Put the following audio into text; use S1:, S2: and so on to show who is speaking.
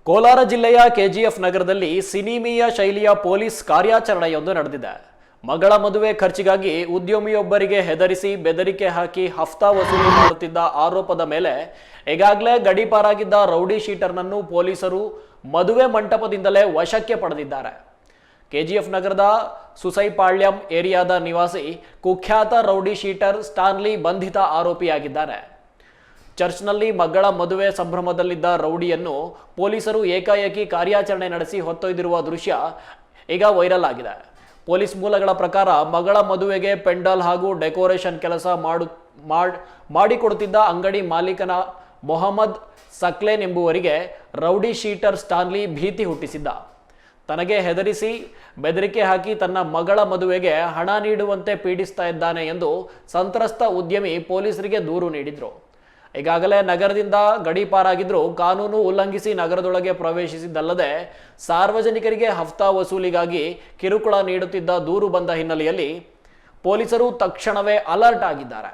S1: ಕೋಲಾರ ಜಿಲ್ಲೆಯ ಕೆಜಿಎಫ್ ನಗರದಲ್ಲಿ ಸಿನಿಮೀಯ ಶೈಲಿಯ ಪೊಲೀಸ್ ಕಾರ್ಯಾಚರಣೆಯೊಂದು ನಡೆದಿದೆ. ಮಗಳ ಮದುವೆ ಖರ್ಚಿಗಾಗಿ ಉದ್ಯಮಿಯೊಬ್ಬರಿಗೆ ಹೆದರಿಸಿ ಬೆದರಿಕೆ ಹಾಕಿ ಹಫ್ತಾ ವಸೂಲಿ ಮಾಡುತ್ತಿದ್ದ ಆರೋಪದ ಮೇಲೆ ಈಗಾಗಲೇ ಗಡೀಪಾರಾಗಿದ್ದ ರೌಡಿ ಶೀಟರ್ನನ್ನು ಪೊಲೀಸರು ಮದುವೆ ಮಂಟಪದಿಂದಲೇ ವಶಕ್ಕೆ ಪಡೆದಿದ್ದಾರೆ. ಕೆಜಿಎಫ್ ನಗರದ ಸುಸೈಪಾಳ್ಯಂ ಏರಿಯಾದ ನಿವಾಸಿ ಕುಖ್ಯಾತ ರೌಡಿ ಶೀಟರ್ ಸ್ಟಾನ್ಲಿ ಬಂಧಿತ ಆರೋಪಿಯಾಗಿದ್ದಾನೆ. ಚರ್ಚ್ನಲ್ಲಿ ಮಗಳ ಮದುವೆ ಸಂಭ್ರಮದಲ್ಲಿದ್ದ ರೌಡಿಯನ್ನು ಪೊಲೀಸರು ಏಕಾಏಕಿ ಕಾರ್ಯಾಚರಣೆ ನಡೆಸಿ ಹೊತ್ತೊಯ್ದಿರುವ ದೃಶ್ಯ ಈಗ ವೈರಲ್ ಆಗಿದೆ. ಪೊಲೀಸ್ ಮೂಲಗಳ ಪ್ರಕಾರ ಮಗಳ ಮದುವೆಗೆ ಪೆಂಡಾಲ್ ಹಾಗೂ ಡೆಕೋರೇಷನ್ ಕೆಲಸ ಮಾಡಿಕೊಡುತ್ತಿದ್ದ ಅಂಗಡಿ ಮಾಲೀಕನ ಮೊಹಮ್ಮದ್ ಸಕ್ಲೇನ್ ಎಂಬುವರಿಗೆ ರೌಡಿ ಶೀಟರ್ ಸ್ಟಾನ್ಲಿ ಭೀತಿ ಹುಟ್ಟಿಸಿದ್ದ. ತನಗೆ ಹೆದರಿಸಿ ಬೆದರಿಕೆ ಹಾಕಿ ತನ್ನ ಮಗಳ ಮದುವೆಗೆ ಹಣ ನೀಡುವಂತೆ ಪೀಡಿಸ್ತಾ ಇದ್ದಾನೆ ಎಂದು ಸಂತ್ರಸ್ತ ಉದ್ಯಮಿ ಪೊಲೀಸರಿಗೆ ದೂರು ನೀಡಿದ್ರು. ಈಗಾಗಲೇ ನಗರದಿಂದ ಗಡೀಪಾರಾಗಿದ್ರು ಕಾನೂನು ಉಲ್ಲಂಘಿಸಿ ನಗರದೊಳಗೆ ಪ್ರವೇಶಿಸಿದ್ದಲ್ಲದೆ ಸಾರ್ವಜನಿಕರಿಗೆ ಹಫ್ತಾ ವಸೂಲಿಗಾಗಿ ಕಿರುಕುಳ ನೀಡುತ್ತಿದ್ದ ದೂರು ಬಂದ ಹಿನ್ನೆಲೆಯಲ್ಲಿ ಪೊಲೀಸರು ತಕ್ಷಣವೇ ಅಲರ್ಟ್ ಆಗಿದ್ದಾರೆ.